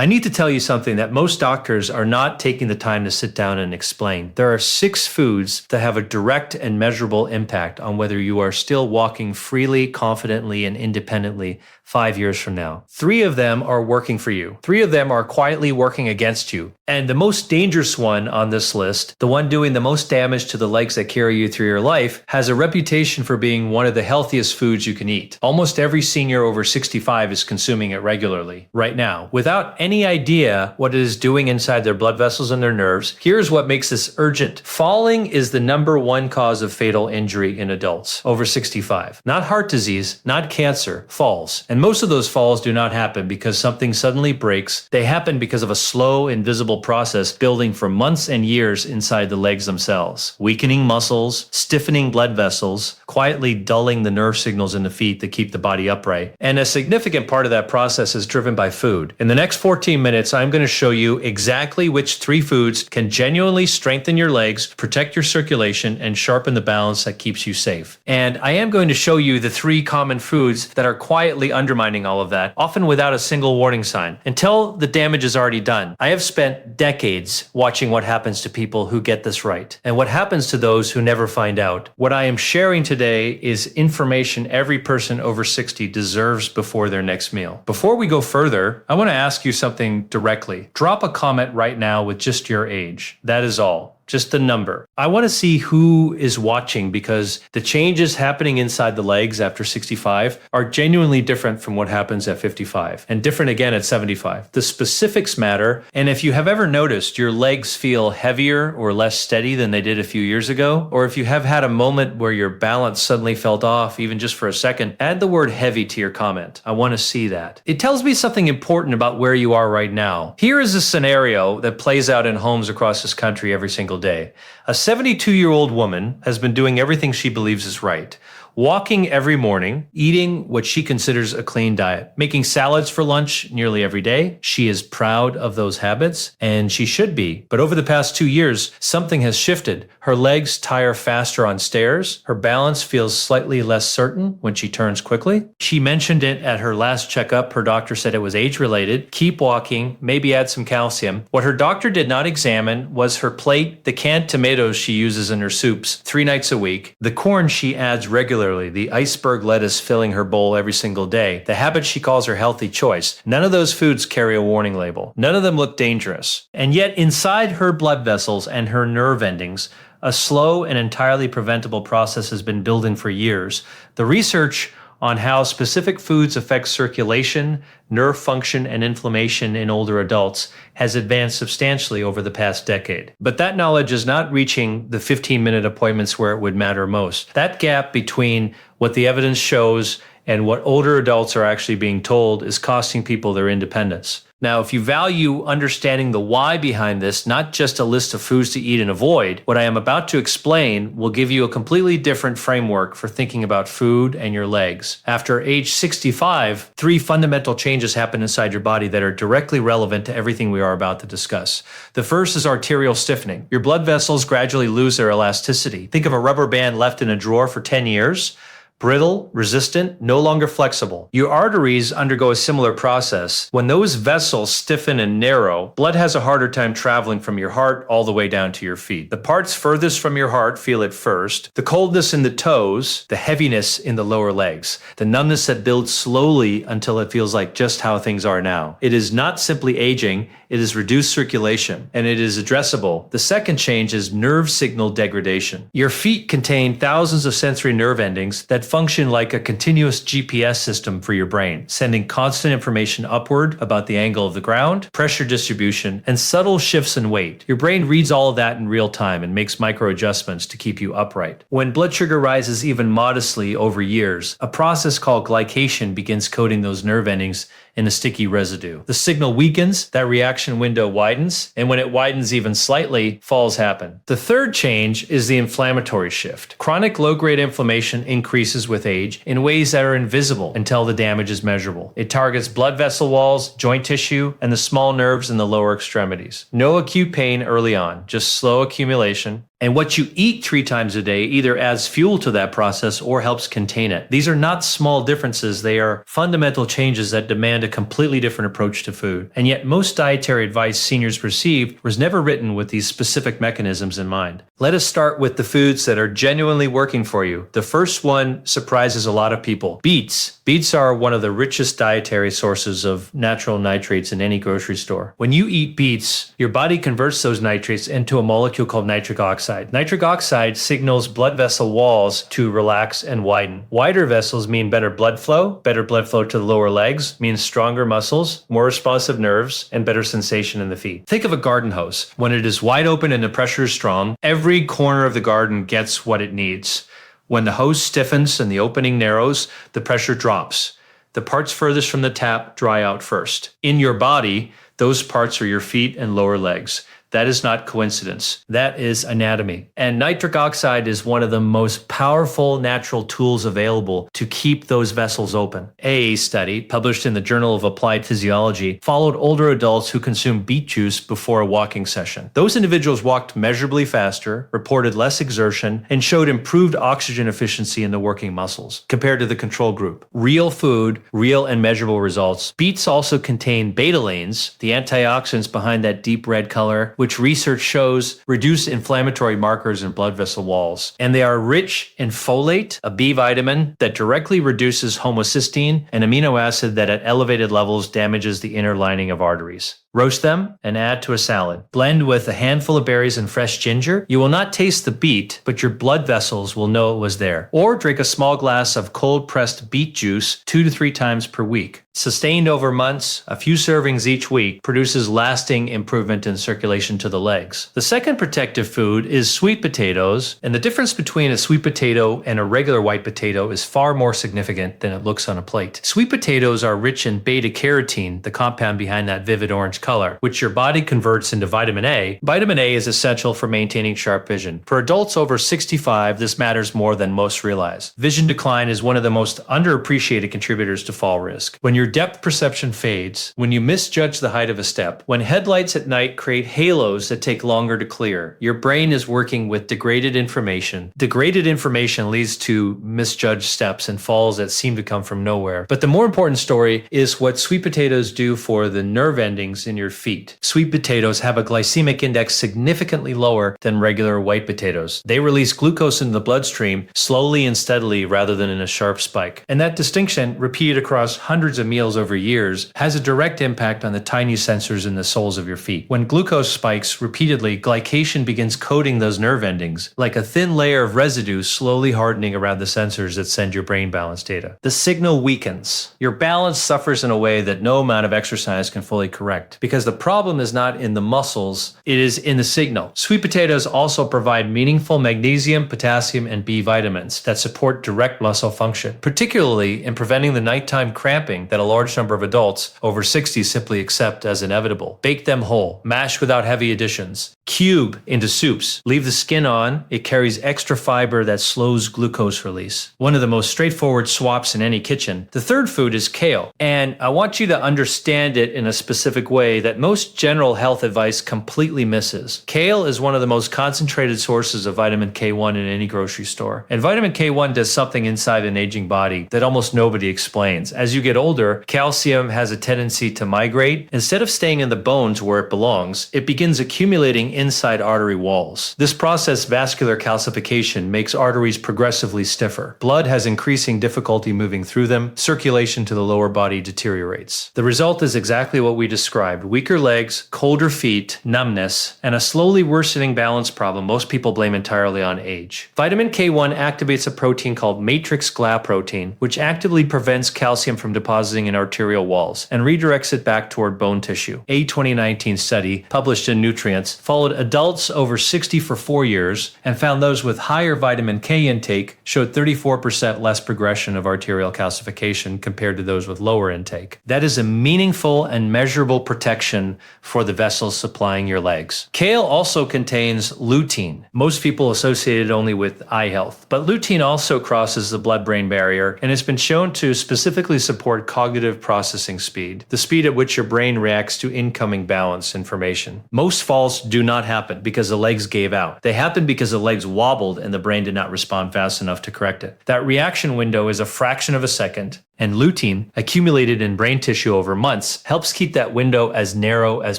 I need to tell you something that most doctors are not taking the time to sit down and explain. There are 6 foods that have a direct and measurable impact on whether you are still walking freely, confidently, and independently 5 years from now. 3 of them are working for you. 3 of them are quietly working against you. And the most dangerous one on this list, the one doing the most damage to the legs that carry you through your life, has a reputation for being one of the healthiest foods you can eat. Almost every senior over 65 is consuming it regularly right now, without any idea what it is doing inside their blood vessels and their nerves. Here's what makes this urgent. Falling is the #1 cause of fatal injury in adults over 65. Not heart disease, not cancer, falls. And most of those falls do not happen because something suddenly breaks. They happen because of a slow, invisible process building for months and years inside the legs themselves. Weakening muscles, stiffening blood vessels, quietly dulling the nerve signals in the feet that keep the body upright. And a significant part of that process is driven by food. In the next 14 minutes, I'm going to show you exactly which 3 foods can genuinely strengthen your legs, protect your circulation, and sharpen the balance that keeps you safe. And I am going to show you the 3 common foods that are quietly undermining all of that, often without a single warning sign, until the damage is already done. I have spent decades watching what happens to people who get this right, and what happens to those who never find out. What I am sharing today is information every person over 60 deserves before their next meal. Before we go further, I want to ask you something directly. Drop a comment right now with just your age. That is all. Just the number. I want to see who is watching, because the changes happening inside the legs after 65 are genuinely different from what happens at 55, and different again at 75. The specifics matter, and if you have ever noticed your legs feel heavier or less steady than they did a few years ago, or if you have had a moment where your balance suddenly felt off even just for a second, add the word heavy to your comment. I want to see that. It tells me something important about where you are right now. Here is a scenario that plays out in homes across this country every single day. A 72-year-old woman has been doing everything she believes is right. Walking every morning, eating what she considers a clean diet, making salads for lunch nearly every day. She is proud of those habits, and she should be. But over the past 2 years, something has shifted. Her legs tire faster on stairs. Her balance feels slightly less certain when she turns quickly. She mentioned it at her last checkup. Her doctor said it was age-related. Keep walking, maybe add some calcium. What her doctor did not examine was her plate, the canned tomatoes she uses in her soups 3 nights a week, the corn she adds regularly, the iceberg lettuce filling her bowl every single day, the habit she calls her healthy choice. None of those foods carry a warning label. None of them look dangerous. And yet inside her blood vessels and her nerve endings, a slow and entirely preventable process has been building for years. The research on how specific foods affect circulation, nerve function, and inflammation in older adults has advanced substantially over the past decade. But that knowledge is not reaching the 15-minute appointments where it would matter most. That gap between what the evidence shows and what older adults are actually being told is costing people their independence. Now, if you value understanding the why behind this, not just a list of foods to eat and avoid, what I am about to explain will give you a completely different framework for thinking about food and your legs. After age 65, 3 fundamental changes happen inside your body that are directly relevant to everything we are about to discuss. The first is arterial stiffening. Your blood vessels gradually lose their elasticity. Think of a rubber band left in a drawer for 10 years. Brittle, resistant, no longer flexible. Your arteries undergo a similar process. When those vessels stiffen and narrow, blood has a harder time traveling from your heart all the way down to your feet. The parts furthest from your heart feel it first. The coldness in the toes, the heaviness in the lower legs, the numbness that builds slowly until it feels like just how things are now. It is not simply aging, it is reduced circulation, and it is addressable. The second change is nerve signal degradation. Your feet contain thousands of sensory nerve endings that function like a continuous GPS system for your brain, sending constant information upward about the angle of the ground, pressure distribution, and subtle shifts in weight. Your brain reads all of that in real time and makes micro adjustments to keep you upright. When blood sugar rises even modestly over years, a process called glycation begins coating those nerve endings in a sticky residue. The signal weakens, that reaction window widens, and when it widens even slightly, falls happen. The third change is the inflammatory shift. Chronic low-grade inflammation increases with age in ways that are invisible until the damage is measurable. It targets blood vessel walls, joint tissue, and the small nerves in the lower extremities. No acute pain early on, just slow accumulation, And what you eat 3 times a day either adds fuel to that process or helps contain it. These are not small differences. They are fundamental changes that demand a completely different approach to food. And yet most dietary advice seniors received was never written with these specific mechanisms in mind. Let us start with the foods that are genuinely working for you. The first one surprises a lot of people. Beets. Beets are one of the richest dietary sources of natural nitrates in any grocery store. When you eat beets, your body converts those nitrates into a molecule called nitric oxide. Nitric oxide signals blood vessel walls to relax and widen. Wider vessels mean better blood flow to the lower legs means stronger muscles, more responsive nerves, and better sensation in the feet. Think of a garden hose. When it is wide open and the pressure is strong, every corner of the garden gets what it needs. When the hose stiffens and the opening narrows, the pressure drops. The parts furthest from the tap dry out first. In your body, those parts are your feet and lower legs. That is not coincidence. That is anatomy. And nitric oxide is one of the most powerful natural tools available to keep those vessels open. A study, published in the Journal of Applied Physiology, followed older adults who consumed beet juice before a walking session. Those individuals walked measurably faster, reported less exertion, and showed improved oxygen efficiency in the working muscles compared to the control group. Real food, real and measurable results. Beets also contain betalains, the antioxidants behind that deep red color, which research shows reduce inflammatory markers in blood vessel walls. And they are rich in folate, a B vitamin that directly reduces homocysteine, an amino acid that at elevated levels damages the inner lining of arteries. Roast them and add to a salad. Blend with a handful of berries and fresh ginger. You will not taste the beet, but your blood vessels will know it was there. Or drink a small glass of cold-pressed beet juice 2 to 3 times per week. Sustained over months, a few servings each week produces lasting improvement in circulation to the legs. The second protective food is sweet potatoes, and the difference between a sweet potato and a regular white potato is far more significant than it looks on a plate. Sweet potatoes are rich in beta-carotene, the compound behind that vivid orange color, which your body converts into vitamin A. Vitamin A is essential for maintaining sharp vision. For adults over 65, this matters more than most realize. Vision decline is one of the most underappreciated contributors to fall risk. When your depth perception fades, when you misjudge the height of a step, when headlights at night create halos that take longer to clear, your brain is working with degraded information. Degraded information leads to misjudged steps and falls that seem to come from nowhere. But the more important story is what sweet potatoes do for the nerve endings in your feet. Sweet potatoes have a glycemic index significantly lower than regular white potatoes. They release glucose into the bloodstream slowly and steadily rather than in a sharp spike. And that distinction, repeated across hundreds of meals over years, has a direct impact on the tiny sensors in the soles of your feet. When glucose spikes repeatedly, glycation begins coating those nerve endings, like a thin layer of residue slowly hardening around the sensors that send your brain balance data. The signal weakens. Your balance suffers in a way that no amount of exercise can fully correct, because the problem is not in the muscles, it is in the signal. Sweet potatoes also provide meaningful magnesium, potassium, and B vitamins that support direct muscle function, particularly in preventing the nighttime cramping that a large number of adults over 60 simply accept as inevitable. Bake them whole, mash without heavy additions, cube into soups, leave the skin on. It carries extra fiber that slows glucose release. One of the most straightforward swaps in any kitchen. The third food is kale, and I want you to understand it in a specific way that most general health advice completely misses. Kale is one of the most concentrated sources of vitamin K1 in any grocery store. And vitamin K1 does something inside an aging body that almost nobody explains. As you get older, calcium has a tendency to migrate. Instead of staying in the bones where it belongs, it begins accumulating inside artery walls. This process, vascular calcification, makes arteries progressively stiffer. Blood has increasing difficulty moving through them. Circulation to the lower body deteriorates. The result is exactly what we described: weaker legs, colder feet, numbness, and a slowly worsening balance problem most people blame entirely on age. Vitamin K1 activates a protein called matrix protein, which actively prevents calcium from depositing in arterial walls and redirects it back toward bone tissue. A 2019 study published in Nutrients followed adults over 60 for 4 years and found those with higher vitamin K intake showed 34% less progression of arterial calcification compared to those with lower intake. That is a meaningful and measurable protection protection for the vessels supplying your legs. Kale also contains lutein. Most people associate it only with eye health, but lutein also crosses the blood-brain barrier and has been shown to specifically support cognitive processing speed, the speed at which your brain reacts to incoming balance information. Most falls do not happen because the legs gave out. They happen because the legs wobbled and the brain did not respond fast enough to correct it. That reaction window is a fraction of a second, and lutein, accumulated in brain tissue over months, helps keep that window as narrow as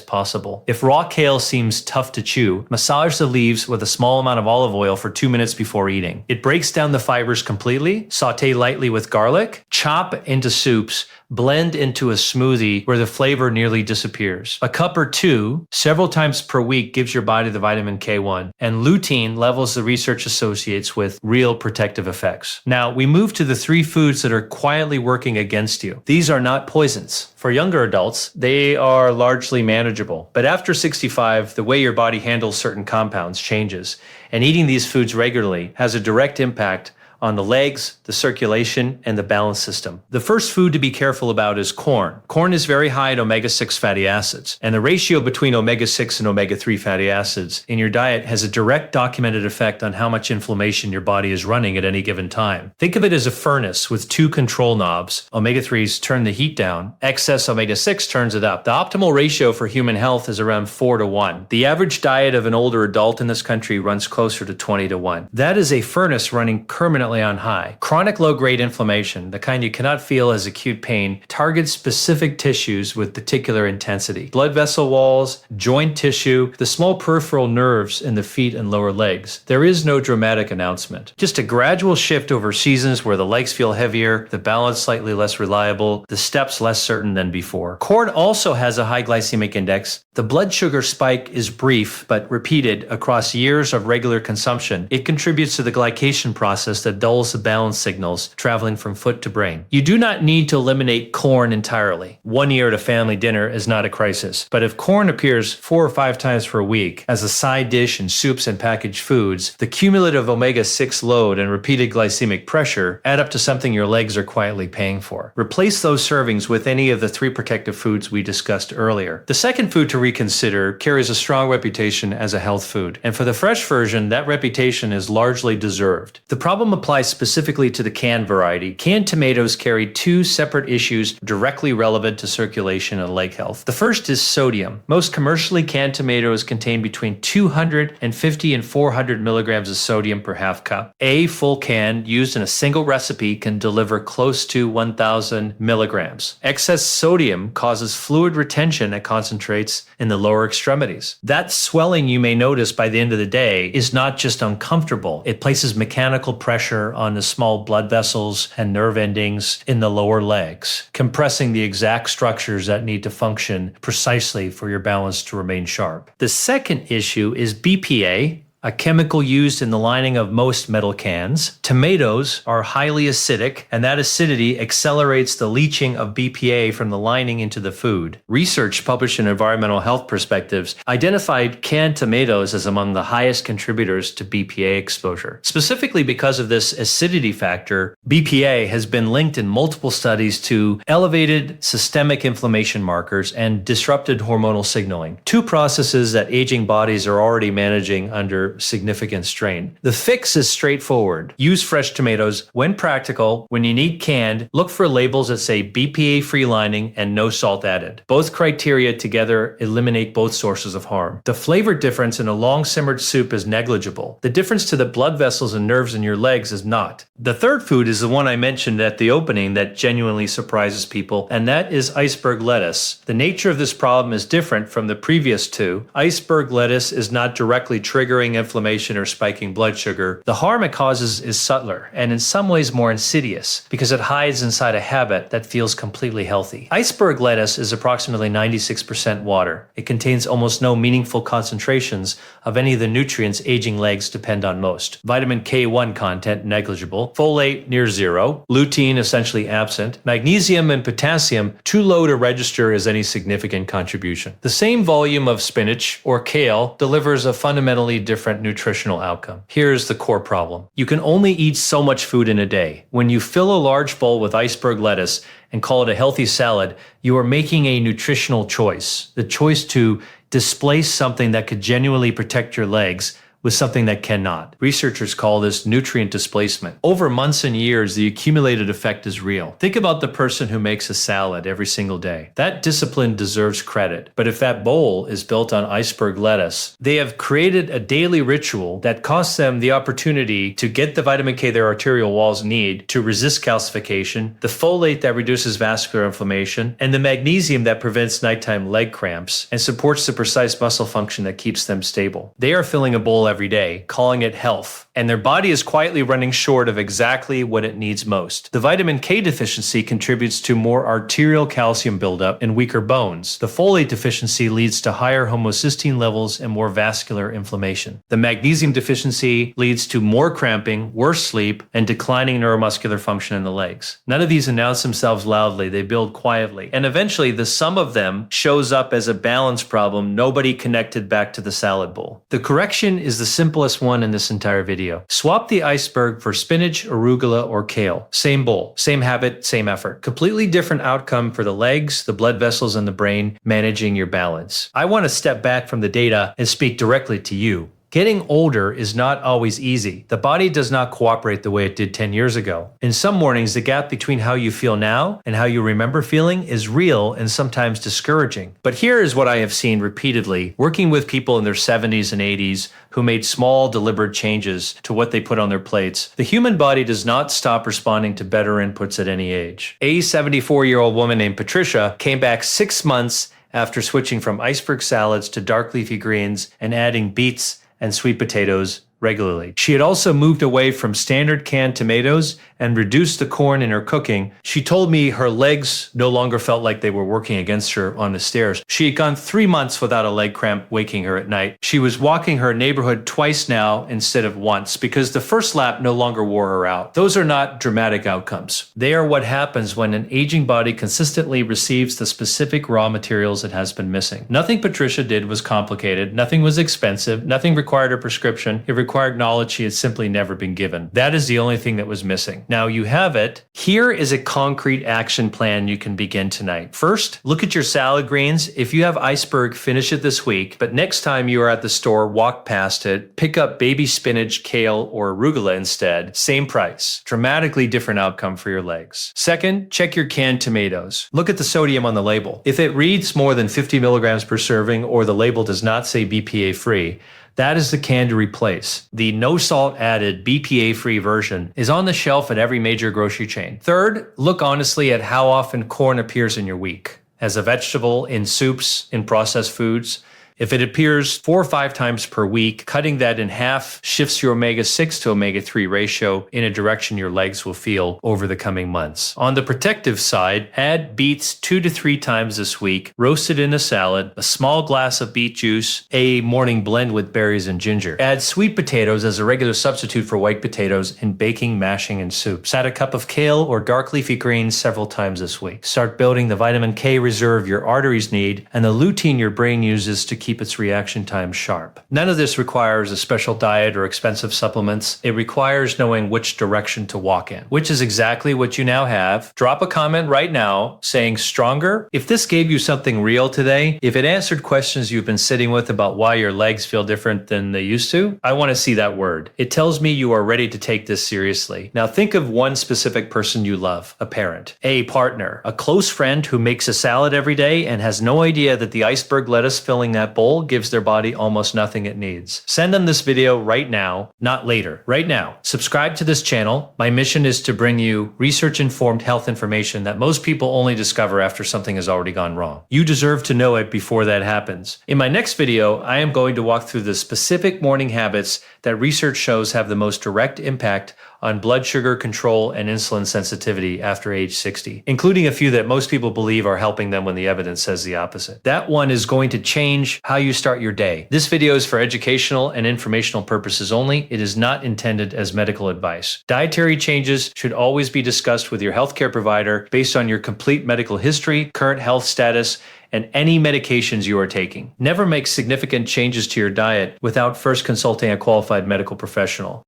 possible. If raw kale seems tough to chew, massage the leaves with a small amount of olive oil for 2 minutes before eating. It breaks down the fibers completely, saute lightly with garlic, chop into soups, blend into a smoothie where the flavor nearly disappears. A cup or two, several times per week, gives your body the vitamin K1, and lutein levels the research associates with real protective effects. Now, we move to the 3 foods that are quietly working against you. These are not poisons. For younger adults, they are largely manageable. But after 65, the way your body handles certain compounds changes, and eating these foods regularly has a direct impact on the legs, the circulation, and the balance system. The first food to be careful about is corn. Corn is very high in omega-6 fatty acids, and the ratio between omega-6 and omega-3 fatty acids in your diet has a direct documented effect on how much inflammation your body is running at any given time. Think of it as a furnace with 2 control knobs. Omega-3s turn the heat down, excess omega-6 turns it up. The optimal ratio for human health is around 4-1. The average diet of an older adult in this country runs closer to 20-1. That is a furnace running permanently on high. Chronic low-grade inflammation, the kind you cannot feel as acute pain, targets specific tissues with particular intensity. Blood vessel walls, joint tissue, the small peripheral nerves in the feet and lower legs. There is no dramatic announcement. Just a gradual shift over seasons where the legs feel heavier, the balance slightly less reliable, the steps less certain than before. Corn also has a high glycemic index. The blood sugar spike is brief but repeated across years of regular consumption. It contributes to the glycation process that dulls the balance signals traveling from foot to brain. You do not need to eliminate corn entirely. 1 year at a family dinner is not a crisis. But if corn appears 4 or 5 times per week as a side dish in soups and packaged foods, the cumulative omega-6 load and repeated glycemic pressure add up to something your legs are quietly paying for. Replace those servings with any of the 3 protective foods we discussed earlier. The second food to reconsider carries a strong reputation as a health food, and for the fresh version, that reputation is largely deserved. The problem applies specifically to the canned variety. Canned tomatoes carry 2 separate issues directly relevant to circulation and leg health. The first is sodium. Most commercially canned tomatoes contain between 250 and 400 milligrams of sodium per half cup. A full can used in a single recipe can deliver close to 1,000 milligrams. Excess sodium causes fluid retention that concentrates in the lower extremities. That swelling you may notice by the end of the day is not just uncomfortable. It places mechanical pressure on the small blood vessels and nerve endings in the lower legs, compressing the exact structures that need to function precisely for your balance to remain sharp. The second issue is BPA, a chemical used in the lining of most metal cans. Tomatoes are highly acidic, and that acidity accelerates the leaching of BPA from the lining into the food. Research published in Environmental Health Perspectives identified canned tomatoes as among the highest contributors to BPA exposure. Specifically because of this acidity factor, BPA has been linked in multiple studies to elevated systemic inflammation markers and disrupted hormonal signaling, 2 processes that aging bodies are already managing under significant strain. The fix is straightforward. Use fresh tomatoes when practical. When you need canned, look for labels that say BPA-free lining and no salt added. Both criteria together eliminate both sources of harm. The flavor difference in a long-simmered soup is negligible. The difference to the blood vessels and nerves in your legs is not. The third food is the one I mentioned at the opening that genuinely surprises people, and that is iceberg lettuce. The nature of this problem is different from the previous 2. Iceberg lettuce is not directly triggering inflammation or spiking blood sugar. The harm it causes is subtler and in some ways more insidious because it hides inside a habit that feels completely healthy. Iceberg lettuce is approximately 96% water. It contains almost no meaningful concentrations of any of the nutrients aging legs depend on most. Vitamin K1 content negligible, folate near 0, lutein essentially absent, magnesium and potassium too low to register as any significant contribution. The same volume of spinach or kale delivers a fundamentally different nutritional outcome. Here's the core problem. You can only eat so much food in a day. When you fill a large bowl with iceberg lettuce, and call it a healthy salad, you are making a nutritional choice. The choice to displace something that could genuinely protect your legs with something that cannot. Researchers call this nutrient displacement. Over months and years, the accumulated effect is real. Think about the person who makes a salad every single day. That discipline deserves credit. But if that bowl is built on iceberg lettuce, they have created a daily ritual that costs them the opportunity to get the vitamin K their arterial walls need to resist calcification, the folate that reduces vascular inflammation, and the magnesium that prevents nighttime leg cramps and supports the precise muscle function that keeps them stable. They are filling a bowl every day, calling it health, and their body is quietly running short of exactly what it needs most. The vitamin K deficiency contributes to more arterial calcium buildup and weaker bones. The folate deficiency leads to higher homocysteine levels and more vascular inflammation. The magnesium deficiency leads to more cramping, worse sleep, and declining neuromuscular function in the legs. None of these announce themselves loudly, they build quietly. And eventually, the sum of them shows up as a balance problem nobody connected back to the salad bowl. The correction is the simplest one in this entire video. Swap the iceberg for spinach, arugula, or kale. Same bowl, same habit, same effort. Completely different outcome for the legs, the blood vessels, and the brain, managing your balance. I want to step back from the data and speak directly to you. Getting older is not always easy. The body does not cooperate the way it did 10 years ago. In some mornings, the gap between how you feel now and how you remember feeling is real and sometimes discouraging. But here is what I have seen repeatedly, working with people in their 70s and 80s who made small, deliberate changes to what they put on their plates. The human body does not stop responding to better inputs at any age. A 74-year-old woman named Patricia came back 6 months after switching from iceberg salads to dark leafy greens and adding beets and sweet potatoes regularly. She had also moved away from standard canned tomatoes and reduced the corn in her cooking. She told me her legs no longer felt like they were working against her on the stairs. She had gone 3 months without a leg cramp waking her at night. She was walking her neighborhood twice now instead of once because the first lap no longer wore her out. Those are not dramatic outcomes. They are what happens when an aging body consistently receives the specific raw materials it has been missing. Nothing Patricia did was complicated. Nothing was expensive. Nothing required a prescription. It required knowledge she had simply never been given. That is the only thing that was missing. Now you have it. Here is a concrete action plan you can begin tonight. First, look at your salad greens. If you have iceberg, finish it this week. But next time you are at the store, walk past it, pick up baby spinach, kale, or arugula instead. Same price. Dramatically different outcome for your legs. Second, check your canned tomatoes. Look at the sodium on the label. If it reads more than 50 milligrams per serving or the label does not say BPA free, that is the can to replace. The no salt added BPA free version is on the shelf at every major grocery chain. Third, look honestly at how often corn appears in your week. As a vegetable, in soups, in processed foods. If it appears 4 or 5 times per week, cutting that in half shifts your omega-6 to omega-3 ratio in a direction your legs will feel over the coming months. On the protective side, add beets 2 to 3 times this week, roasted in a salad, a small glass of beet juice, a morning blend with berries and ginger. Add sweet potatoes as a regular substitute for white potatoes in baking, mashing, and soups. Add a cup of kale or dark leafy greens several times this week. Start building the vitamin K reserve your arteries need and the lutein your brain uses to keep its reaction time sharp. None of this requires a special diet or expensive supplements. It requires knowing which direction to walk in, which is exactly what you now have. Drop a comment right now saying stronger. If this gave you something real today, if it answered questions you've been sitting with about why your legs feel different than they used to, I want to see that word. It tells me you are ready to take this seriously. Now think of one specific person you love, a parent, a partner, a close friend who makes a salad every day and has no idea that the iceberg lettuce filling that bowl gives their body almost nothing it needs. Send them this video right now, not later, right now. Subscribe to this channel. My mission is to bring you research-informed health information that most people only discover after something has already gone wrong. You deserve to know it before that happens. In my next video, I am going to walk through the specific morning habits that research shows have the most direct impact on blood sugar control and insulin sensitivity after age 60, including a few that most people believe are helping them when the evidence says the opposite. That one is going to change how you start your day. This video is for educational and informational purposes only. It is not intended as medical advice. Dietary changes should always be discussed with your healthcare provider based on your complete medical history, current health status, and any medications you are taking. Never make significant changes to your diet without first consulting a qualified medical professional.